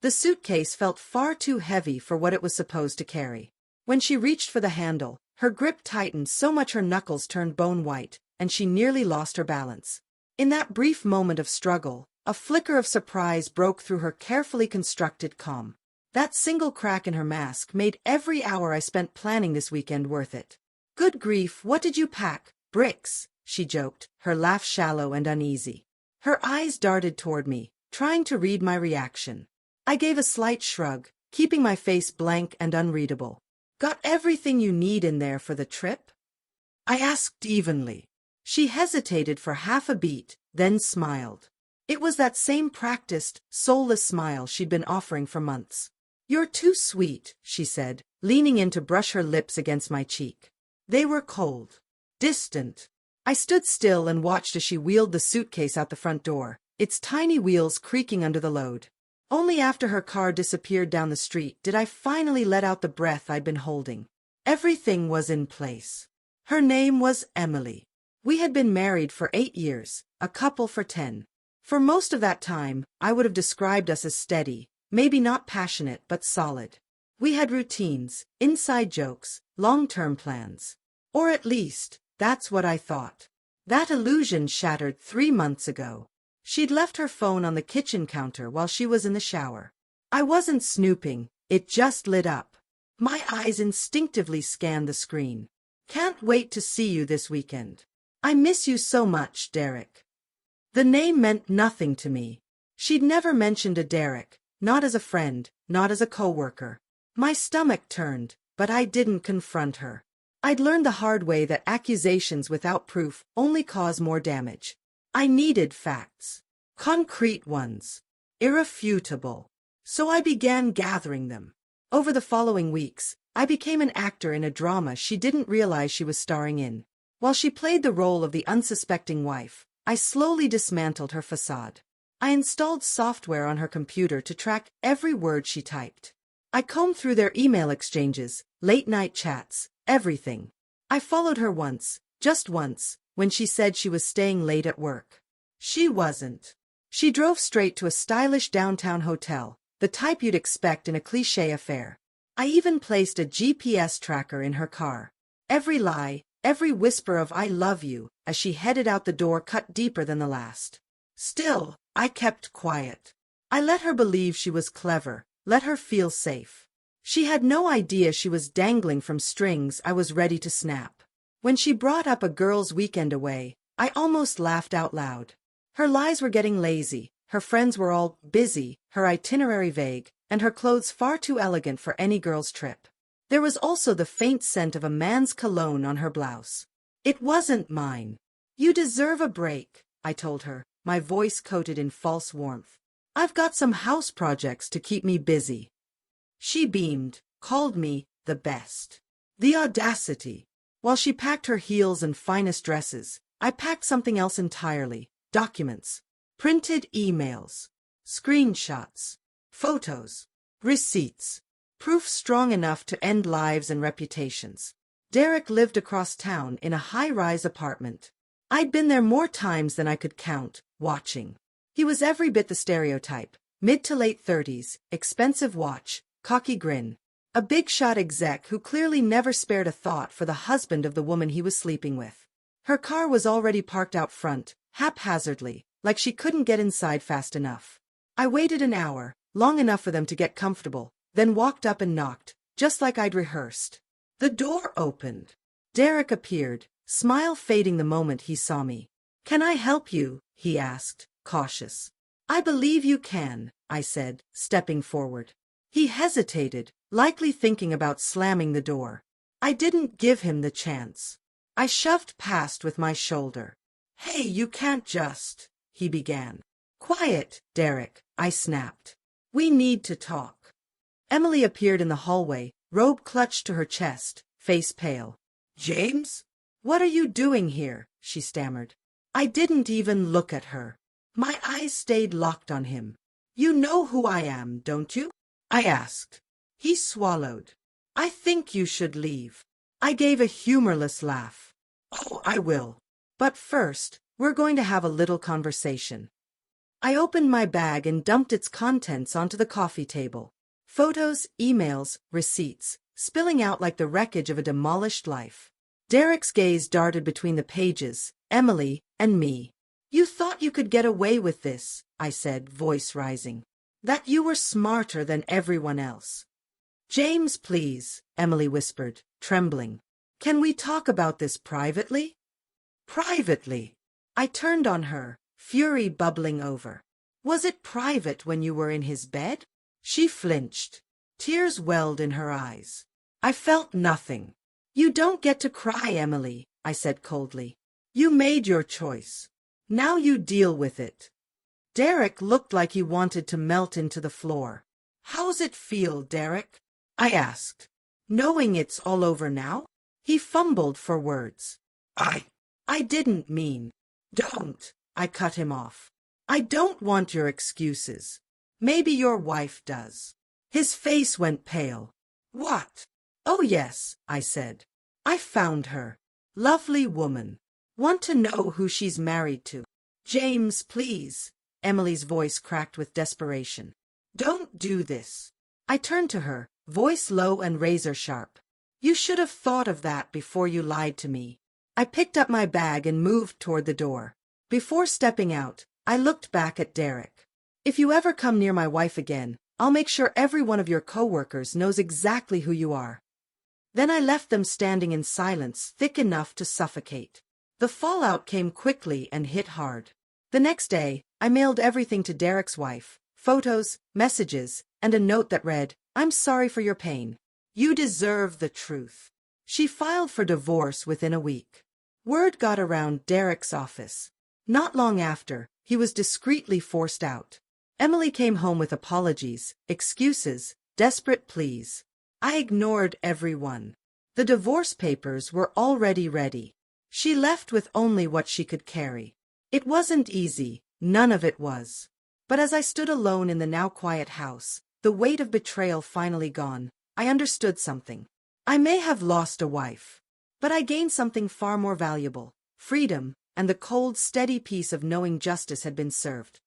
The suitcase felt far too heavy for what it was supposed to carry. When she reached for the handle, her grip tightened so much her knuckles turned bone white, and she nearly lost her balance. In that brief moment of struggle, a flicker of surprise broke through her carefully constructed calm. That single crack in her mask made every hour I spent planning this weekend worth it. "Good grief, what did you pack? Bricks," she joked, her laugh shallow and uneasy. Her eyes darted toward me, trying to read my reaction. I gave a slight shrug, keeping my face blank and unreadable. "Got everything you need in there for the trip?" I asked evenly. She hesitated for half a beat, then smiled. It was that same practiced, soulless smile she'd been offering for months. "You're too sweet," she said, leaning in to brush her lips against my cheek. They were cold, distant. I stood still and watched as she wheeled the suitcase out the front door, its tiny wheels creaking under the load. Only after her car disappeared down the street did I finally let out the breath I'd been holding. Everything was in place. Her name was Emily. We had been married for 8 years, a couple for 10. For most of that time, I would have described us as steady, maybe not passionate but solid. We had routines, inside jokes, long-term plans. Or at least, that's what I thought. That illusion shattered 3 months ago. She'd left her phone on the kitchen counter while she was in the shower. I wasn't snooping, it just lit up. My eyes instinctively scanned the screen. "Can't wait to see you this weekend. I miss you so much, Derek." The name meant nothing to me. She'd never mentioned a Derek, not as a friend, not as a coworker. My stomach turned, but I didn't confront her. I'd learned the hard way that accusations without proof only cause more damage. I needed facts. Concrete ones. Irrefutable. So I began gathering them. Over the following weeks, I became an actor in a drama she didn't realize she was starring in. While she played the role of the unsuspecting wife, I slowly dismantled her facade. I installed software on her computer to track every word she typed. I combed through their email exchanges, late-night chats, everything. I followed her once, just once, when she said she was staying late at work. She wasn't. She drove straight to a stylish downtown hotel, the type you'd expect in a cliché affair. I even placed a GPS tracker in her car. Every lie, every whisper of "I love you" as she headed out the door cut deeper than the last. Still, I kept quiet. I let her believe she was clever, let her feel safe. She had no idea she was dangling from strings I was ready to snap. When she brought up a girls' weekend away, I almost laughed out loud. Her lies were getting lazy, her friends were all busy, her itinerary vague, and her clothes far too elegant for any girl's trip. There was also the faint scent of a man's cologne on her blouse. It wasn't mine. "You deserve a break," I told her, my voice coated in false warmth. "I've got some house projects to keep me busy." She beamed, called me the best. The audacity. While she packed her heels and finest dresses, I packed something else entirely: documents, printed emails, screenshots, photos, receipts, proof strong enough to end lives and reputations. Derek lived across town in a high-rise apartment. I'd been there more times than I could count, watching. He was every bit the stereotype: mid to late 30s, expensive watch, cocky grin. A big-shot exec who clearly never spared a thought for the husband of the woman he was sleeping with. Her car was already parked out front, haphazardly, like she couldn't get inside fast enough. I waited an hour, long enough for them to get comfortable, then walked up and knocked, just like I'd rehearsed. The door opened. Derek appeared, smile fading the moment he saw me. "Can I help you?" he asked, cautious. "I believe you can," I said, stepping forward. He hesitated, likely thinking about slamming the door. I didn't give him the chance. I shoved past with my shoulder. "Hey, you can't just," he began. "Quiet, Derek," I snapped. "We need to talk." Emily appeared in the hallway, robe clutched to her chest, face pale. "James? What are you doing here?" she stammered. I didn't even look at her. My eyes stayed locked on him. "You know who I am, don't you?" I asked. He swallowed. "I think you should leave." I gave a humorless laugh. "Oh, I will. But first, we're going to have a little conversation." I opened my bag and dumped its contents onto the coffee table. Photos, emails, receipts, spilling out like the wreckage of a demolished life. Derek's gaze darted between the pages, Emily, and me. "You thought you could get away with this," I said, voice rising. "That you were smarter than everyone else." "James, please," Emily whispered, trembling. "Can we talk about this privately?" "Privately?" I turned on her, fury bubbling over. "Was it private when you were in his bed?" She flinched. Tears welled in her eyes. I felt nothing. "You don't get to cry, Emily," I said coldly. "You made your choice. Now you deal with it." Derek looked like he wanted to melt into the floor. "How's it feel, Derek?" I asked. "Knowing it's all over now?" He fumbled for words. I didn't mean." "Don't," I cut him off. "I don't want your excuses. Maybe your wife does." His face went pale. "What?" "Oh yes," I said. "I found her. Lovely woman. Want to know who she's married to?" "James, please." Emily's voice cracked with desperation. "Don't do this." I turned to her, voice low and razor sharp. "You should have thought of that before you lied to me." I picked up my bag and moved toward the door. Before stepping out, I looked back at Derek. "If you ever come near my wife again, I'll make sure every one of your coworkers knows exactly who you are." Then I left them standing in silence thick enough to suffocate. The fallout came quickly and hit hard. The next day, I mailed everything to Derek's wife, photos, messages, and a note that read, "I'm sorry for your pain. You deserve the truth." She filed for divorce within a week. Word got around Derek's office. Not long after, he was discreetly forced out. Emily came home with apologies, excuses, desperate pleas. I ignored everyone. The divorce papers were already ready. She left with only what she could carry. It wasn't easy, none of it was. But as I stood alone in the now quiet house, the weight of betrayal finally gone, I understood something. I may have lost a wife, but I gained something far more valuable: freedom and the cold, steady peace of knowing justice had been served.